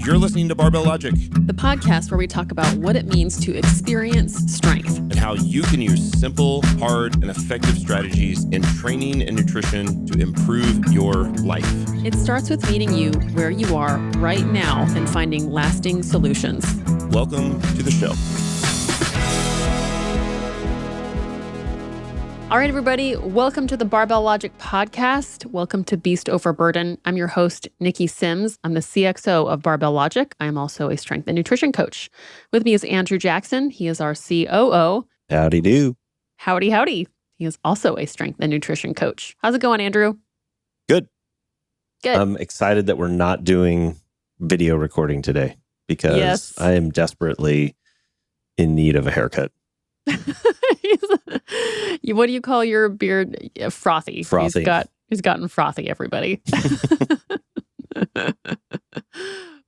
You're listening to Barbell Logic, the podcast where we talk about what it means to experience strength and how you can use simple, hard, and effective strategies in training and nutrition to improve your life. It starts with meeting you where you are right now and finding lasting solutions. Welcome to the show. All right, everybody, welcome to the Barbell Logic podcast. Welcome to Beast Over Burden. I'm your host, Niki Sims. I'm the CXO of Barbell Logic. I am also a strength and nutrition coach. With me is Andrew Jackson. He is our COO. Howdy do. Howdy, howdy. He is also a strength and nutrition coach. How's it going, Andrew? Good. Good. I'm excited that we're not doing video recording today because I am desperately in need of a haircut. What do you call your beard? Frothy. Frothy. He's gotten frothy, everybody.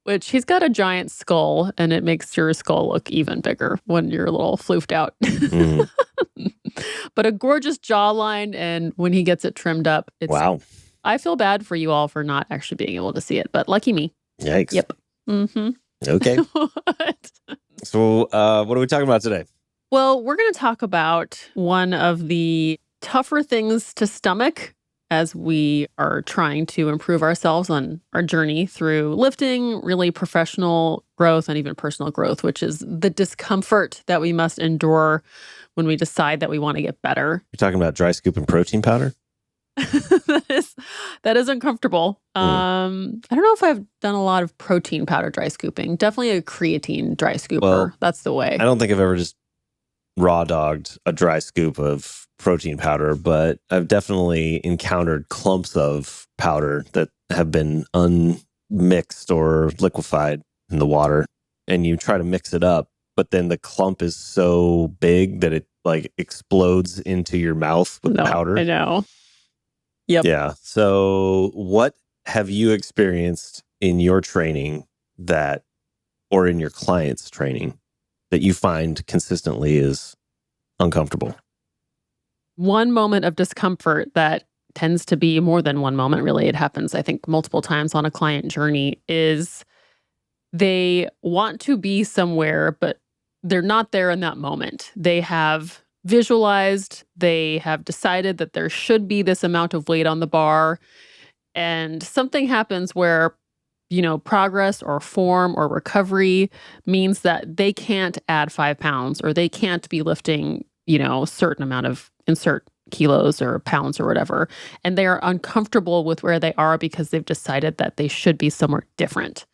Which he's got a giant skull, and it makes your skull look even bigger when you're a little floofed out. But a gorgeous jawline, and when he gets it trimmed up, it's Wow. I feel bad for you all for not actually being able to see it, but lucky me. Yikes. Yep. Mm-hmm. Okay. What? So what are we talking about today? Well, we're going to talk about one of the tougher things to stomach as we are trying to improve ourselves on our journey through lifting, really professional growth and even personal growth, which is the discomfort that we must endure when we decide that we want to get better. You're talking about dry scoop and protein powder? That is uncomfortable. I don't know if I've done a lot of protein powder dry scooping. Definitely a creatine dry scooper. Well, that's the way. I don't think I've ever just raw dogged a dry scoop of protein powder, but I've definitely encountered clumps of powder that have been unmixed or liquefied in the water, and you try to mix it up, but then the clump is so big that it like explodes into your mouth with the powder. I know. Yep. Yeah. So what have you experienced in your training that, or in your clients' training, that you find consistently is uncomfortable? One moment of discomfort that tends to be more than one moment, really. It happens, I think, multiple times on a client journey is they want to be somewhere, but they're not there in that moment. They have visualized, they have decided that there should be this amount of weight on the bar, and something happens where progress or form or recovery means that they can't add 5 pounds or they can't be lifting, a certain amount of insert kilos or pounds or whatever. And they are uncomfortable with where they are because they've decided that they should be somewhere different.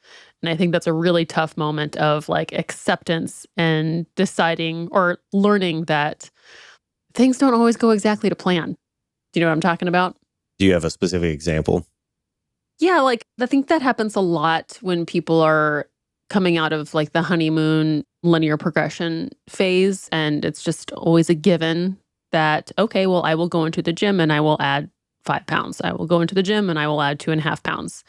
And I think that's a really tough moment of like acceptance and deciding or learning that things don't always go exactly to plan. Do you know what I'm talking about? Do you have a specific example? Yeah, like I think that happens a lot when people are coming out of like the honeymoon linear progression phase. And it's just always a given that, okay, well, I will go into the gym and I will add 5 pounds. I will go into the gym and I will add 2.5 pounds.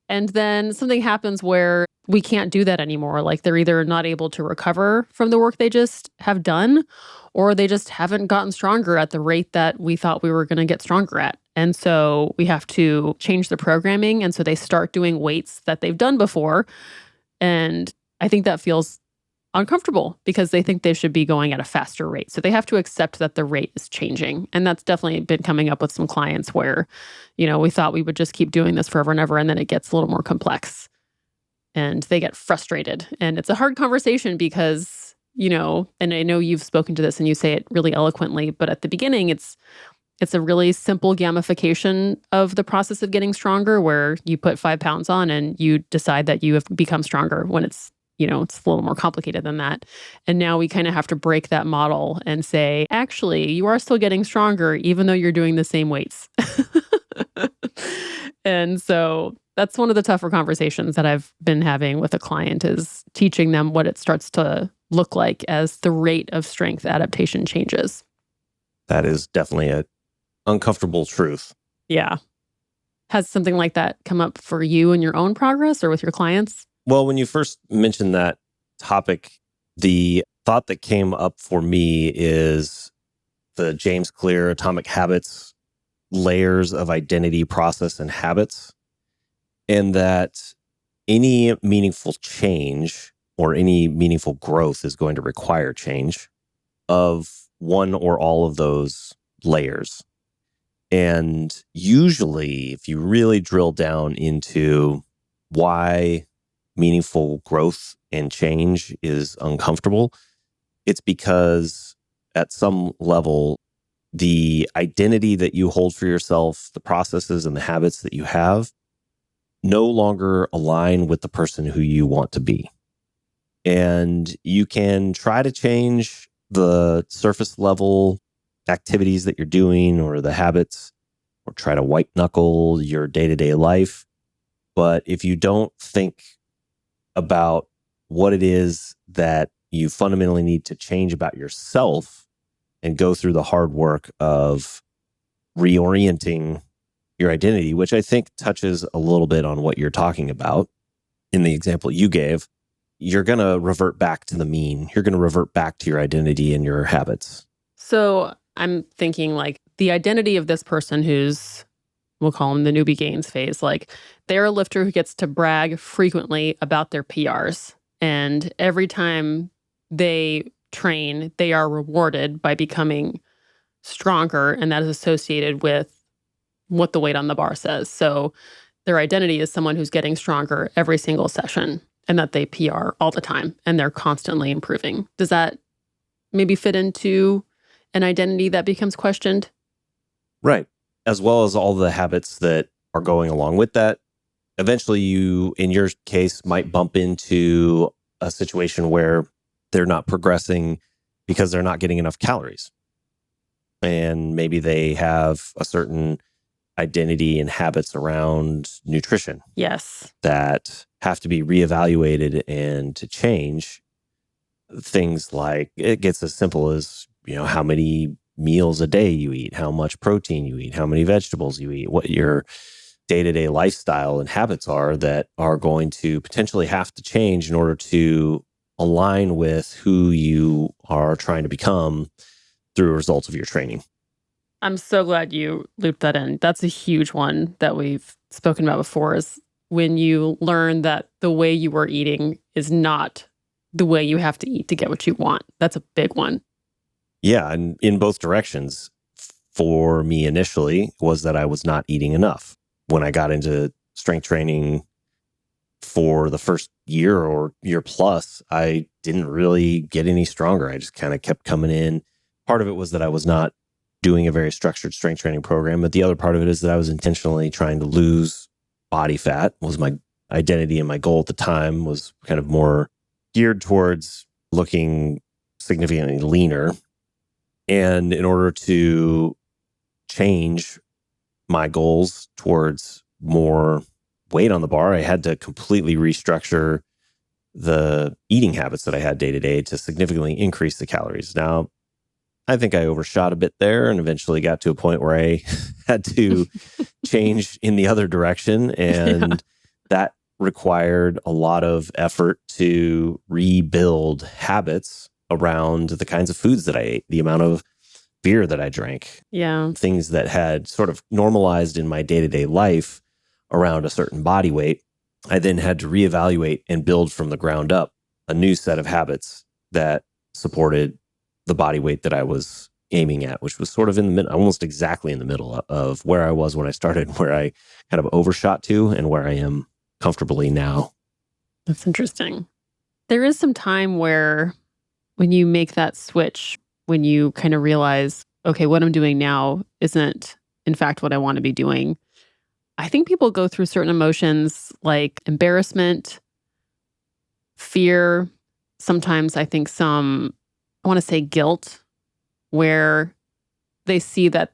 And then something happens where we can't do that anymore. Like they're either not able to recover from the work they just have done, or they just haven't gotten stronger at the rate that we thought we were going to get stronger at. And so we have to change the programming. And so they start doing weights that they've done before. And I think that feels uncomfortable because they think they should be going at a faster rate. So they have to accept that the rate is changing. And that's definitely been coming up with some clients where, we thought we would just keep doing this forever and ever. And then it gets a little more complex and they get frustrated. And it's a hard conversation because, and I know you've spoken to this and you say it really eloquently, but at the beginning, it's a really simple gamification of the process of getting stronger where you put 5 pounds on and you decide that you have become stronger when it's a little more complicated than that. And now we kind of have to break that model and say, actually, you are still getting stronger even though you're doing the same weights. And so that's one of the tougher conversations that I've been having with a client is teaching them what it starts to look like as the rate of strength adaptation changes. That is definitely an uncomfortable truth. Yeah. Has something like that come up for you in your own progress or with your clients? Well, when you first mentioned that topic, the thought that came up for me is the James Clear Atomic Habits layers of identity, process, and habits. And that any meaningful change or any meaningful growth is going to require change of one or all of those layers. And usually, if you really drill down into why meaningful growth and change is uncomfortable, it's because at some level, the identity that you hold for yourself, the processes and the habits that you have, no longer align with the person who you want to be. And you can try to change the surface level activities that you're doing or the habits, or try to white knuckle your day-to-day life. But if you don't think about what it is that you fundamentally need to change about yourself and go through the hard work of reorienting your identity, which I think touches a little bit on what you're talking about in the example you gave, you're going to revert back to the mean. You're going to revert back to your identity and your habits. So I'm thinking like the identity of this person who's, we'll call him the newbie gains phase, like they're a lifter who gets to brag frequently about their PRs. And every time they train, they are rewarded by becoming stronger. And that is associated with what the weight on the bar says. So their identity is someone who's getting stronger every single session and that they PR all the time and they're constantly improving. Does that maybe fit into an identity that becomes questioned? Right. As well as all the habits that are going along with that. Eventually you, in your case, might bump into a situation where they're not progressing because they're not getting enough calories. And maybe they have a certain identity and habits around nutrition. Yes. That have to be reevaluated and to change. Things like it gets as simple as, how many meals a day you eat, how much protein you eat, how many vegetables you eat, what your day-to-day lifestyle and habits are that are going to potentially have to change in order to align with who you are trying to become through results of your training. I'm so glad you looped that in. That's a huge one that we've spoken about before, is when you learn that the way you are eating is not the way you have to eat to get what you want. That's a big one. Yeah, and in both directions. For me initially was that I was not eating enough. When I got into strength training for the first year or year plus, I didn't really get any stronger. I just kind of kept coming in. Part of it was that I was not doing a very structured strength training program, but the other part of it is that I was intentionally trying to lose body fat. Was my identity and my goal at the time was kind of more geared towards looking significantly leaner. And in order to change my goals towards more weight on the bar, I had to completely restructure the eating habits that I had day to day to significantly increase the calories. Now, I think I overshot a bit there and eventually got to a point where I had to change in the other direction. And that required a lot of effort to rebuild habits around the kinds of foods that I ate, the amount of beer that I drank. Yeah. Things that had sort of normalized in my day-to-day life around a certain body weight. I then had to reevaluate and build from the ground up a new set of habits that supported the body weight that I was aiming at, which was sort of in the middle, almost exactly in the middle of where I was when I started, where I kind of overshot to and where I am comfortably now. That's interesting. There is some time where when you make that switch, when you kind of realize, okay, what I'm doing now isn't in fact what I want to be doing. I think people go through certain emotions like embarrassment, fear, sometimes I think I want to say guilt, where they see that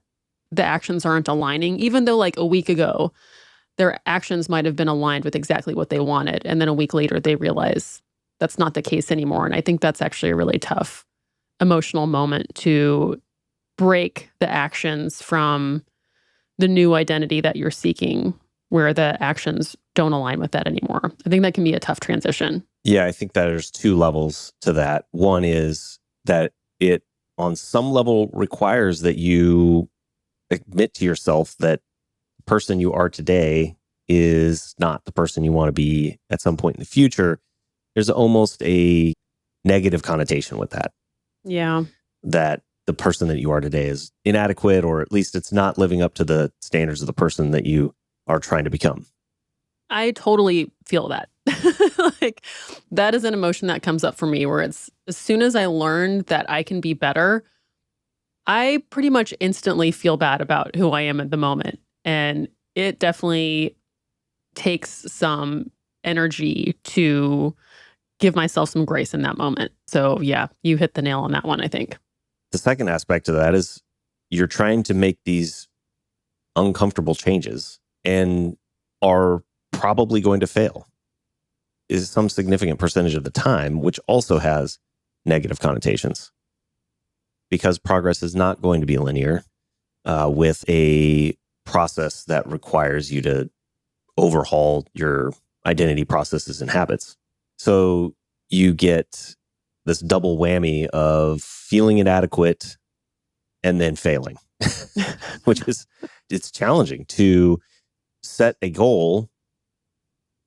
the actions aren't aligning, even though like a week ago, their actions might have been aligned with exactly what they wanted. And then a week later, they realize that's not the case anymore. And I think that's actually a really tough emotional moment to break the actions from the new identity that you're seeking, where the actions don't align with that anymore. I think that can be a tough transition. Yeah, I think that there's two levels to that. One is that it, on some level, requires that you admit to yourself that the person you are today is not the person you want to be at some point in the future, there's almost a negative connotation with that. Yeah. That the person that you are today is inadequate, or at least it's not living up to the standards of the person that you are trying to become. I totally feel that. Like, that is an emotion that comes up for me where it's as soon as I learned that I can be better, I pretty much instantly feel bad about who I am at the moment. And it definitely takes some energy to give myself some grace in that moment. So, yeah, you hit the nail on that one, I think. The second aspect of that is you're trying to make these uncomfortable changes and are probably going to fail is some significant percentage of the time, which also has negative connotations because progress is not going to be linear with a process that requires you to overhaul your identity processes and habits. So you get this double whammy of feeling inadequate and then failing, which is, it's challenging to set a goal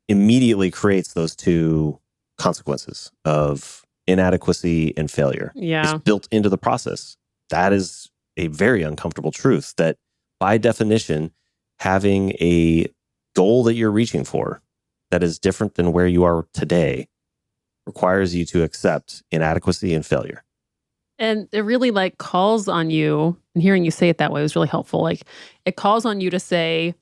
immediately creates those two consequences of inadequacy and failure. Yeah. It's built into the process. That is a very uncomfortable truth that by definition, having a goal that you're reaching for that is different than where you are today requires you to accept inadequacy and failure. And it really like calls on you, and hearing you say it that way was really helpful. Like, it calls on you to say,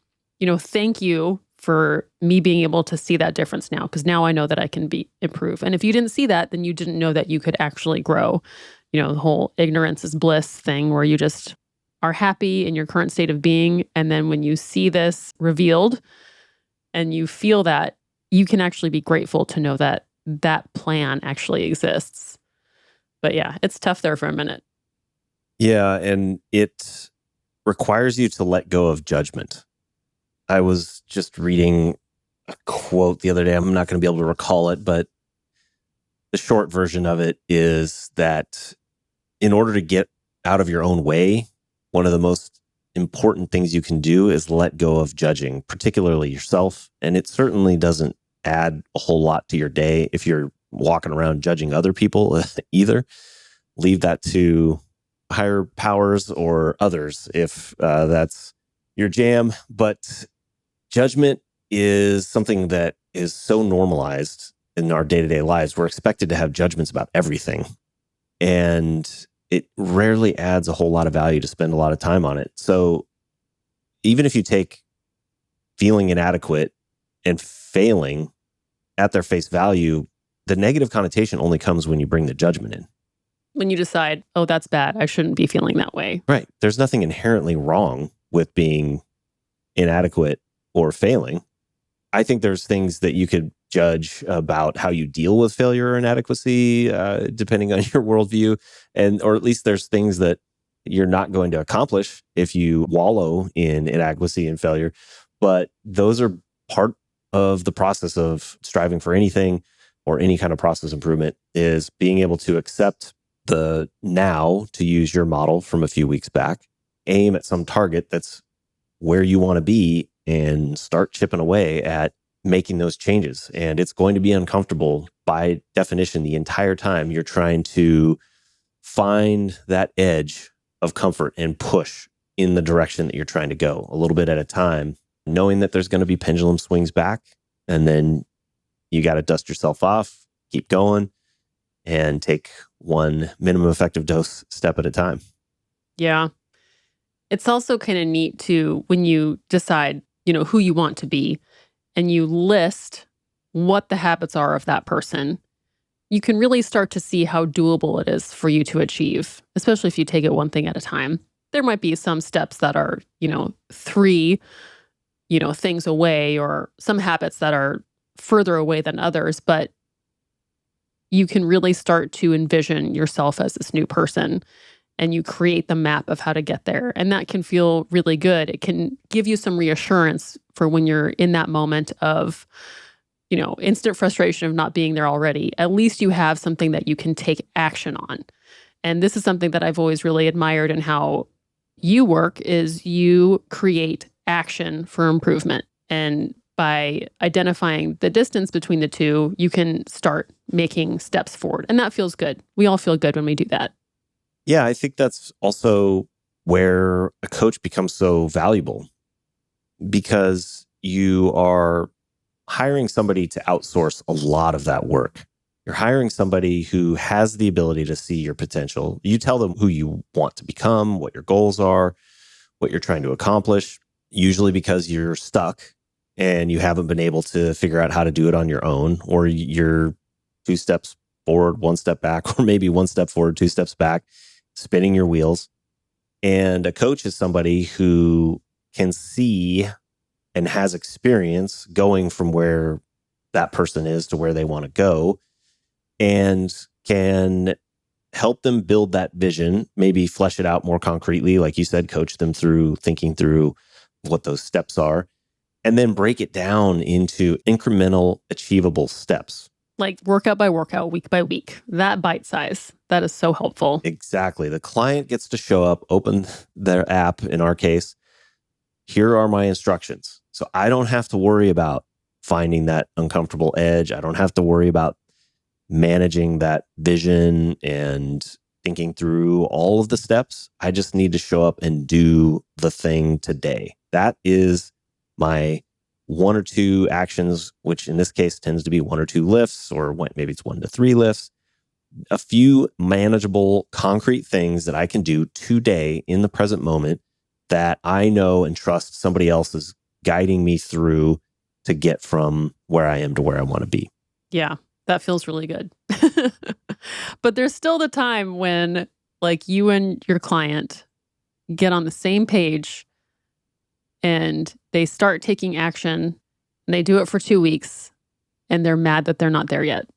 thank you for me being able to see that difference now, because now I know that I can improve. And if you didn't see that, then you didn't know that you could actually grow. The whole ignorance is bliss thing where you just are happy in your current state of being. And then when you see this revealed and you feel that, you can actually be grateful to know that that plan actually exists. But yeah, it's tough there for a minute. Yeah, and it requires you to let go of judgment. I was just reading a quote the other day. I'm not going to be able to recall it, but the short version of it is that in order to get out of your own way, one of the most important things you can do is let go of judging, particularly yourself. And it certainly doesn't add a whole lot to your day if you're walking around judging other people either. Leave that to higher powers or others if that's your jam. But judgment is something that is so normalized in our day-to-day lives. We're expected to have judgments about everything. And it rarely adds a whole lot of value to spend a lot of time on it. So even if you take feeling inadequate and failing at their face value, the negative connotation only comes when you bring the judgment in. When you decide, oh, that's bad, I shouldn't be feeling that way. Right. There's nothing inherently wrong with being inadequate or failing. I think there's things that you could judge about how you deal with failure or inadequacy, depending on your worldview. Or at least there's things that you're not going to accomplish if you wallow in inadequacy and failure. But those are part of the process of striving for anything or any kind of process improvement, is being able to accept the now, to use your model from a few weeks back, aim at some target that's where you want to be and start chipping away at making those changes. And it's going to be uncomfortable by definition the entire time you're trying to find that edge of comfort and push in the direction that you're trying to go a little bit at a time, knowing that there's going to be pendulum swings back, and then you got to dust yourself off, keep going, and take one minimum effective dose step at a time. Yeah. It's also kind of neat too, when you decide, who you want to be, and you list what the habits are of that person, you can really start to see how doable it is for you to achieve, especially if you take it one thing at a time. There might be some steps that are, 3, things away, or some habits that are further away than others, but you can really start to envision yourself as this new person, and you create the map of how to get there. And that can feel really good. It can give you some reassurance for when you're in that moment of, instant frustration of not being there already. At least you have something that you can take action on. And this is something that I've always really admired in how you work, is you create action for improvement. And by identifying the distance between the two, you can start making steps forward. And that feels good. We all feel good when we do that. Yeah, I think that's also where a coach becomes so valuable, because you are hiring somebody to outsource a lot of that work. You're hiring somebody who has the ability to see your potential. You tell them who you want to become, what your goals are, what you're trying to accomplish, usually because you're stuck and you haven't been able to figure out how to do it on your own, or you're 2 steps forward, 1 step back, or maybe 1 step forward, 2 steps back, spinning your wheels. And a coach is somebody who can see and has experience going from where that person is to where they want to go, and can help them build that vision, maybe flesh it out more concretely. Like you said, coach them through thinking through what those steps are, and then break it down into incremental, achievable steps. Like workout by workout, week by week, that bite size, that is so helpful. Exactly. The client gets to show up, open their app, in our case. Here are my instructions. So I don't have to worry about finding that uncomfortable edge. I don't have to worry about managing that vision and thinking through all of the steps. I just need to show up and do the thing today. That is my 1 or 2 actions, which in this case tends to be 1 or 2 lifts, or maybe it's 1 to 3 lifts. A few manageable, concrete things that I can do today in the present moment that I know and trust somebody else is guiding me through to get from where I am to where I want to be. Yeah, that feels really good. But there's still the time when like you and your client get on the same page and they start taking action and they do it for 2 weeks and they're mad that they're not there yet.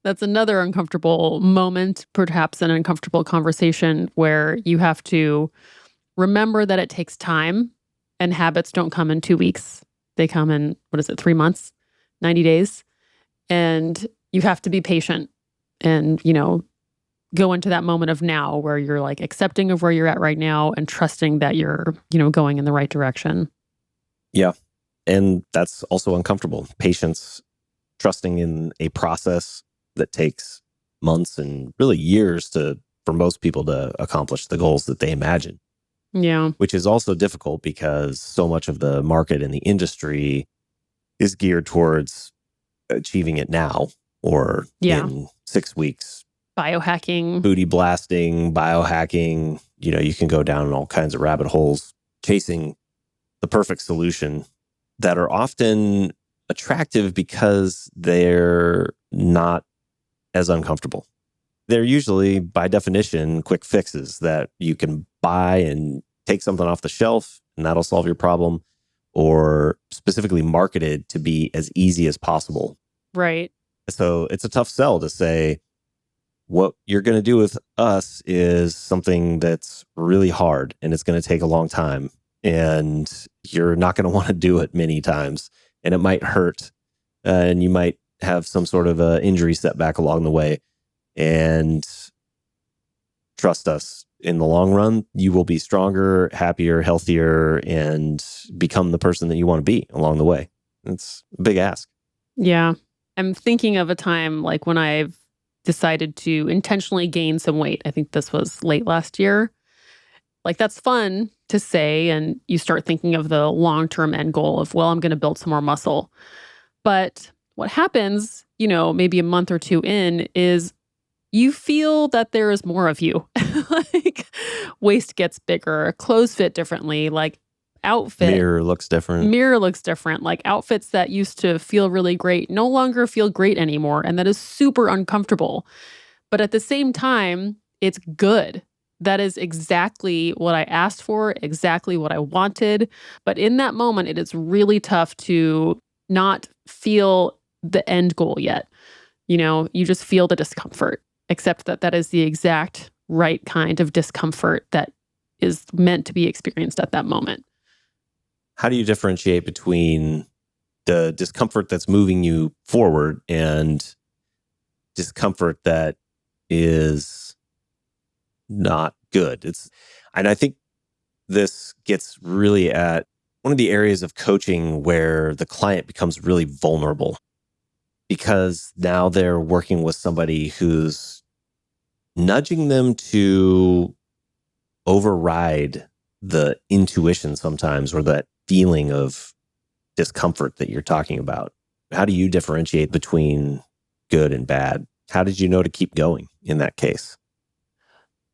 That's another uncomfortable moment, perhaps an uncomfortable conversation where you have to remember that it takes time and habits don't come in 2 weeks. They come in, 3 months, 90 days. And you have to be patient and, go into that moment of now where you're like accepting of where you're at right now and trusting that you're, going in the right direction. Yeah. And that's also uncomfortable. Patience, trusting in a process that takes months and really years for most people to accomplish the goals that they imagine. Yeah. Which is also difficult because so much of the market and the industry is geared towards achieving it now, or in 6 weeks. Biohacking. Booty blasting, biohacking. You can go down in all kinds of rabbit holes chasing the perfect solution that are often attractive because they're not as uncomfortable. They're usually, by definition, quick fixes that you can buy and take something off the shelf and that'll solve your problem, or specifically marketed to be as easy as possible. Right. So it's a tough sell to say, what you're going to do with us is something that's really hard and it's going to take a long time and you're not going to want to do it many times and it might hurt and you might have some sort of injury setback along the way. And trust us, in the long run, you will be stronger, happier, healthier, and become the person that you want to be along the way. It's a big ask. Yeah. I'm thinking of a time like when I've decided to intentionally gain some weight. I think this was late last year. Like that's fun to say, and you start thinking of the long-term end goal of, well, I'm going to build some more muscle. But what happens, maybe a month or 2 in is you feel that there is more of you. Like waist gets bigger, clothes fit differently, like Mirror looks different. Like outfits that used to feel really great no longer feel great anymore. And that is super uncomfortable. But at the same time, it's good. That is exactly what I asked for, exactly what I wanted. But in that moment, it is really tough to not feel the end goal yet. You just feel the discomfort, except that is the exact right kind of discomfort that is meant to be experienced at that moment. How do you differentiate between the discomfort that's moving you forward and discomfort that is not good? And I think this gets really at one of the areas of coaching where the client becomes really vulnerable because now they're working with somebody who's nudging them to override the intuition sometimes, or that feeling of discomfort that you're talking about. How do you differentiate between good and bad? How did you know to keep going in that case?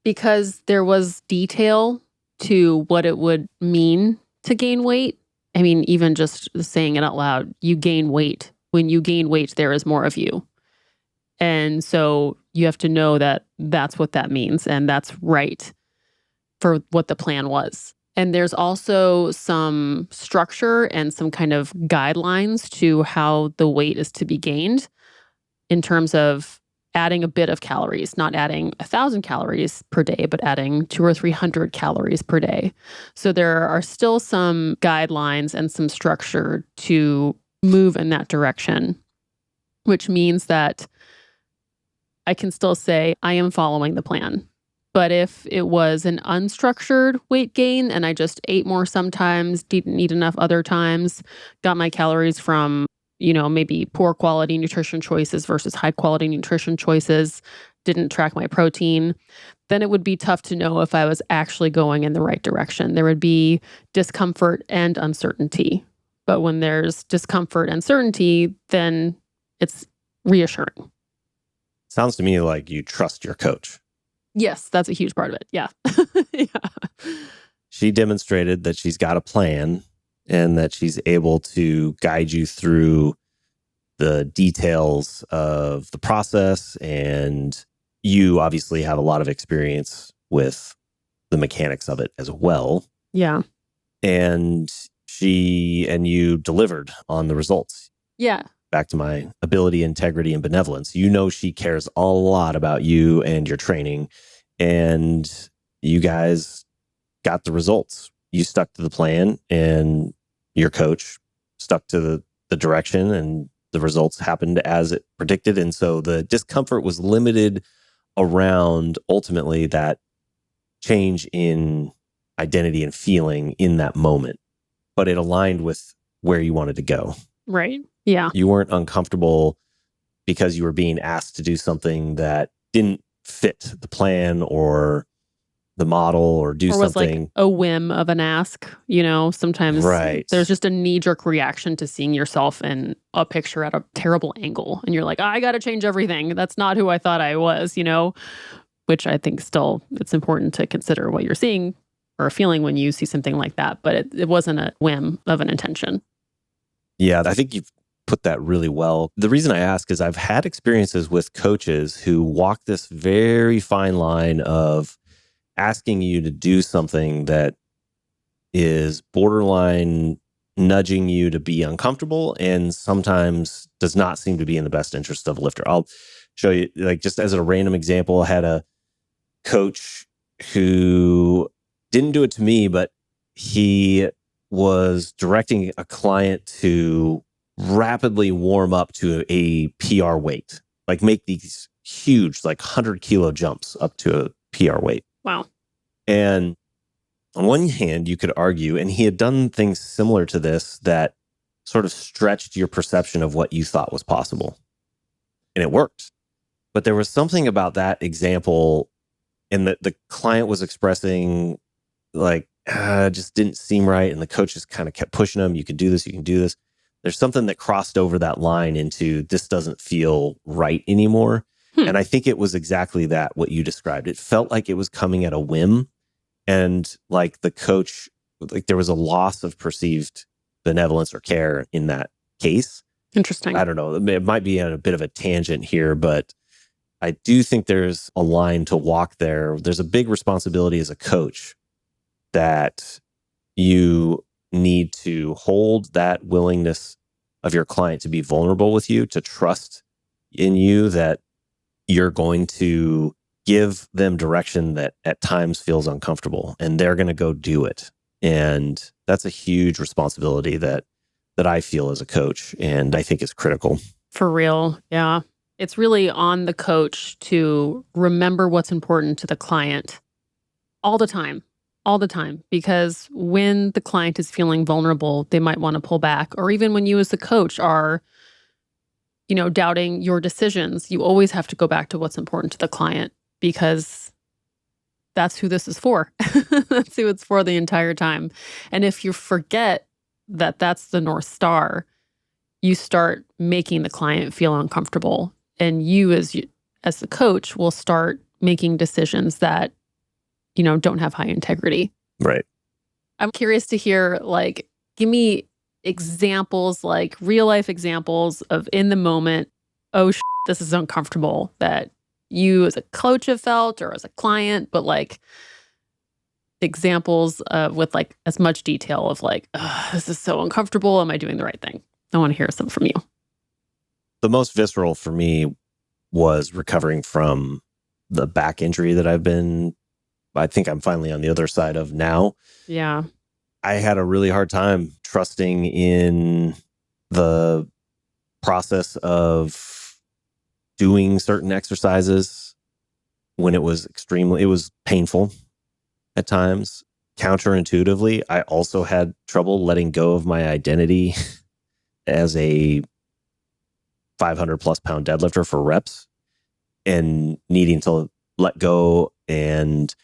Because there was detail to what it would mean to gain weight. I mean, even just saying it out loud, you gain weight. When you gain weight, there is more of you. And so you have to know that that's what that means. And that's right for what the plan was. And there's also some structure and some kind of guidelines to how the weight is to be gained in terms of adding a bit of calories, not adding 1,000 calories per day, but adding 200 or 300 calories per day. So there are still some guidelines and some structure to move in that direction, which means that I can still say I am following the plan. But if it was an unstructured weight gain and I just ate more sometimes, didn't eat enough other times, got my calories from, maybe poor quality nutrition choices versus high quality nutrition choices, didn't track my protein, then it would be tough to know if I was actually going in the right direction. There would be discomfort and uncertainty. But when there's discomfort and certainty, then it's reassuring. Sounds to me like you trust your coach. Yes, that's a huge part of it. Yeah. Yeah. She demonstrated that she's got a plan and that she's able to guide you through the details of the process. And you obviously have a lot of experience with the mechanics of it as well. Yeah. And she and you delivered on the results. Yeah. Back to my ability, integrity, and benevolence. You know, she cares a lot about you and your training, and you guys got the results. You stuck to the plan, and your coach stuck to the direction, and the results happened as it predicted. And so the discomfort was limited around ultimately that change in identity and feeling in that moment, but it aligned with where you wanted to go. Right. Yeah. You weren't uncomfortable because you were being asked to do something that didn't fit the plan or the model or do or was something. like a whim of an ask. Sometimes Right. there's just a knee-jerk reaction to seeing yourself in a picture at a terrible angle. And you're like, I got to change everything. That's not who I thought I was, which I think still it's important to consider what you're seeing or feeling when you see something like that. But it wasn't a whim of an intention. Yeah, I think you've put that really well. The reason I ask is I've had experiences with coaches who walk this very fine line of asking you to do something that is borderline nudging you to be uncomfortable and sometimes does not seem to be in the best interest of a lifter. I'll show you, like, just as a random example, I had a coach who didn't do it to me, but he was directing a client to rapidly warm up to a PR weight, like make these huge, like 100-kilo jumps up to a PR weight. Wow. And on one hand, you could argue, and he had done things similar to this that sort of stretched your perception of what you thought was possible. And it worked. But there was something about that example, and that the client was expressing like, just didn't seem right. And the coach just kind of kept pushing him. You can do this. You can do this. There's something that crossed over that line into this doesn't feel right anymore. And I think it was exactly that, what you described. It felt like it was coming at a whim. And like the coach, like there was a loss of perceived benevolence or care in that case. Interesting. I don't know. It might be on a bit of a tangent here, but I do think there's a line to walk there. There's a big responsibility as a coach that you need to hold that willingness of your client to be vulnerable with you, to trust in you that you're going to give them direction that at times feels uncomfortable, and they're going to go do it. And that's a huge responsibility that I feel as a coach, and I think is critical. For real. Yeah. It's really on the coach to remember what's important to the client all the time. all the time, because when the client is feeling vulnerable, they might want to pull back. Or even when you as the coach are, doubting your decisions, you always have to go back to what's important to the client, because that's who this is for. That's who it's for the entire time. And if you forget that that's the North Star, you start making the client feel uncomfortable. And you as the coach will start making decisions that, don't have high integrity. Right. I'm curious to hear, give me examples, real life examples of in the moment, oh, this is uncomfortable, that you as a coach have felt or as a client, but examples with as much detail of this is so uncomfortable. Am I doing the right thing? I want to hear some from you. The most visceral for me was recovering from the back injury that I think I'm finally on the other side of now. Yeah. I had a really hard time trusting in the process of doing certain exercises when it was painful at times. Counterintuitively, I also had trouble letting go of my identity as a 500 plus pound deadlifter for reps, and needing to let go and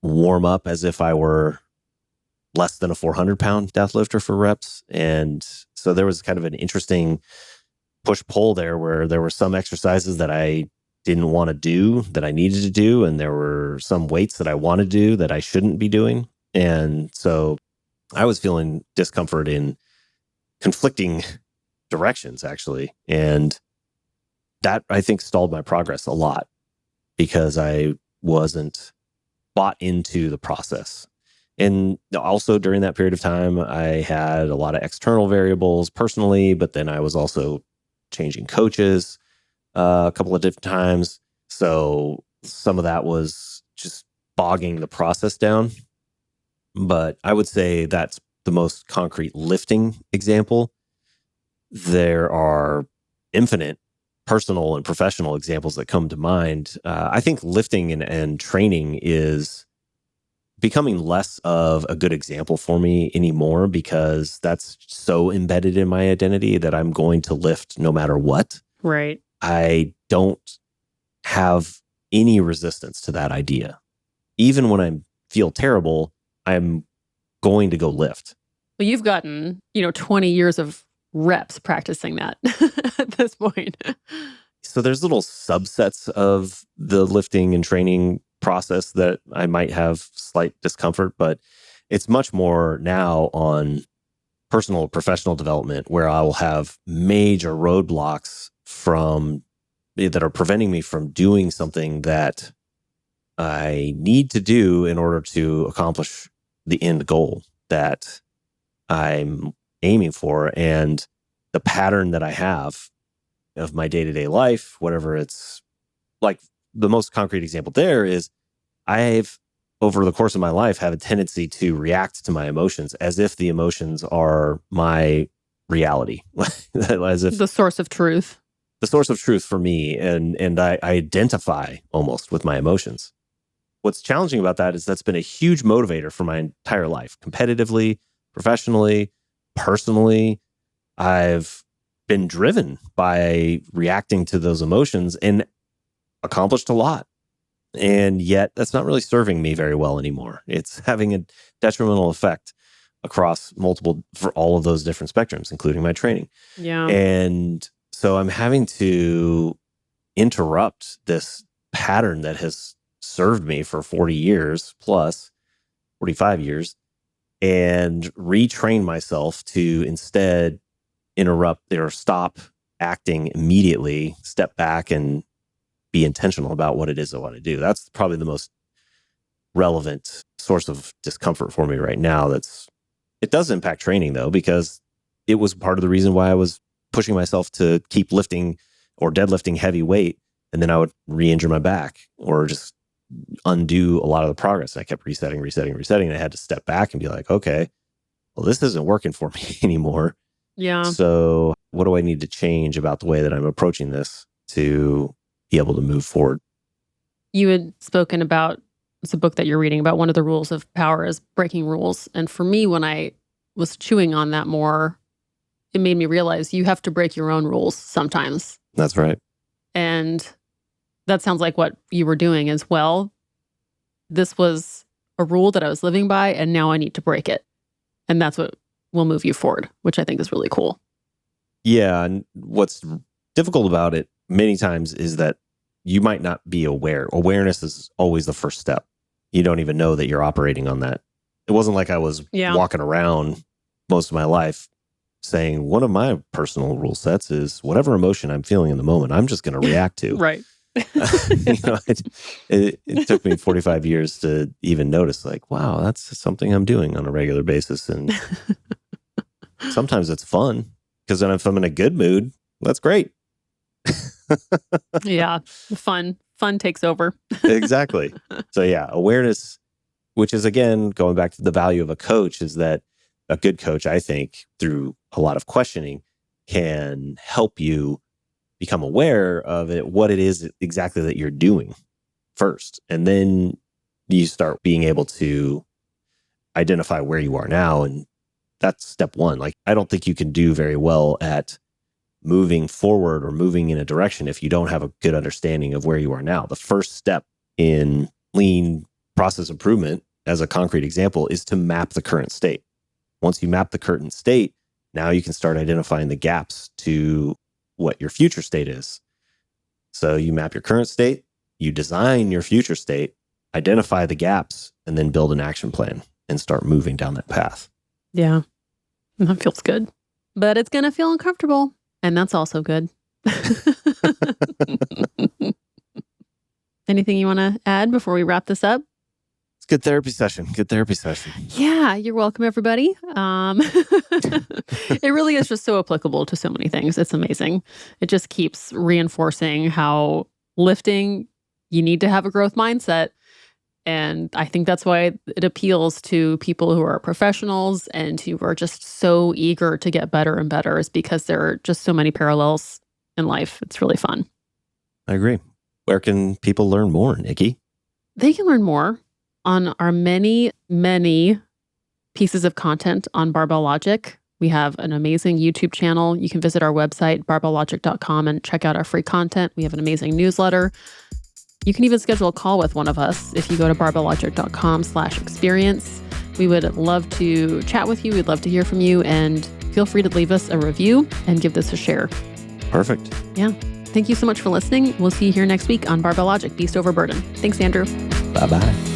warm up as if I were less than a 400 pound deadlifter for reps. And so there was kind of an interesting push pull there, where there were some exercises that I didn't want to do that I needed to do, and there were some weights that I wanted to do that I shouldn't be doing. And so I was feeling discomfort in conflicting directions, actually. And that, I think, stalled my progress a lot, because I wasn't bought into the process. And also during that period of time, I had a lot of external variables personally, but then I was also changing coaches a couple of different times. So some of that was just bogging the process down. But I would say that's the most concrete lifting example. There are infinite personal and professional examples that come to mind. I think lifting and training is becoming less of a good example for me anymore, because that's so embedded in my identity that I'm going to lift no matter what. Right. I don't have any resistance to that idea. Even when I feel terrible, I'm going to go lift. Well, you've gotten, 20 years of reps practicing that at this point. So there's little subsets of the lifting and training process that I might have slight discomfort, but it's much more now on personal or professional development, where I will have major roadblocks that are preventing me from doing something that I need to do in order to accomplish the end goal that I'm aiming for. And the pattern that I have of my day-to-day life, whatever it's like, the most concrete example there is I've, over the course of my life, have a tendency to react to my emotions as if the emotions are my reality, as if The source of truth. the source of truth for me. And I identify almost with my emotions. What's challenging about that is that's been a huge motivator for my entire life, competitively, professionally, personally. I've been driven by reacting to those emotions and accomplished a lot. And yet that's not really serving me very well anymore. It's having a detrimental effect across for all of those different spectrums, including my training. Yeah. And so I'm having to interrupt this pattern that has served me for 40 years plus, 45 years, and retrain myself to instead interrupt or stop acting immediately, step back and be intentional about what it is I want to do. That's probably the most relevant source of discomfort for me right now. It does impact training though, because it was part of the reason why I was pushing myself to keep lifting or deadlifting heavy weight. And then I would re-injure my back or just undo a lot of the progress. And I kept resetting. And I had to step back and be like, okay, well, this isn't working for me anymore. Yeah. So what do I need to change about the way that I'm approaching this to be able to move forward? You had spoken about it's a book that you're reading about. One of the rules of power is breaking rules. And for me, when I was chewing on that more, it made me realize you have to break your own rules sometimes. That's right. And that sounds like what you were doing as well. This was a rule that I was living by, and now I need to break it. And that's what will move you forward, which I think is really cool. Yeah. And what's difficult about it many times is that you might not be aware. Awareness is always the first step. You don't even know that you're operating on that. It wasn't like I was walking around most of my life saying one of my personal rule sets is whatever emotion I'm feeling in the moment, I'm just going to react to. Right. It took me 45 years to even notice, like, wow, that's something I'm doing on a regular basis. And sometimes it's fun because then if I'm in a good mood, that's great. Yeah. Fun takes over. Exactly. So yeah, awareness, which is again, going back to the value of a coach, is that a good coach, I think, through a lot of questioning, can help you become aware of it, what it is exactly that you're doing first. And then you start being able to identify where you are now. And that's step one. Like, I don't think you can do very well at moving forward or moving in a direction if you don't have a good understanding of where you are now. The first step in lean process improvement, as a concrete example, is to map the current state. Once you map the current state, now you can start identifying the gaps to what your future state is. So you map your current state, you design your future state, identify the gaps, and then build an action plan and start moving down that path. Yeah. That feels good. But it's going to feel uncomfortable. And that's also good. Anything you want to add before we wrap this up? It's a good therapy session. Good therapy session. Yeah, you're welcome, everybody. It really is just so applicable to so many things. It's amazing. It just keeps reinforcing how lifting, you need to have a growth mindset. And I think that's why it appeals to people who are professionals and who are just so eager to get better and better, is because there are just so many parallels in life. It's really fun. I agree. Where can people learn more, Niki? They can learn more on our many, many pieces of content on Barbell Logic. We have an amazing YouTube channel. You can visit our website, barbelllogic.com, and check out our free content. We have an amazing newsletter. You can even schedule a call with one of us if you go to barbelllogic.com/experience. We would love to chat with you. We'd love to hear from you, and feel free to leave us a review and give this a share. Perfect. Yeah. Thank you so much for listening. We'll see you here next week on Barbell Logic, Beast Over Burden. Thanks, Andrew. Bye-bye.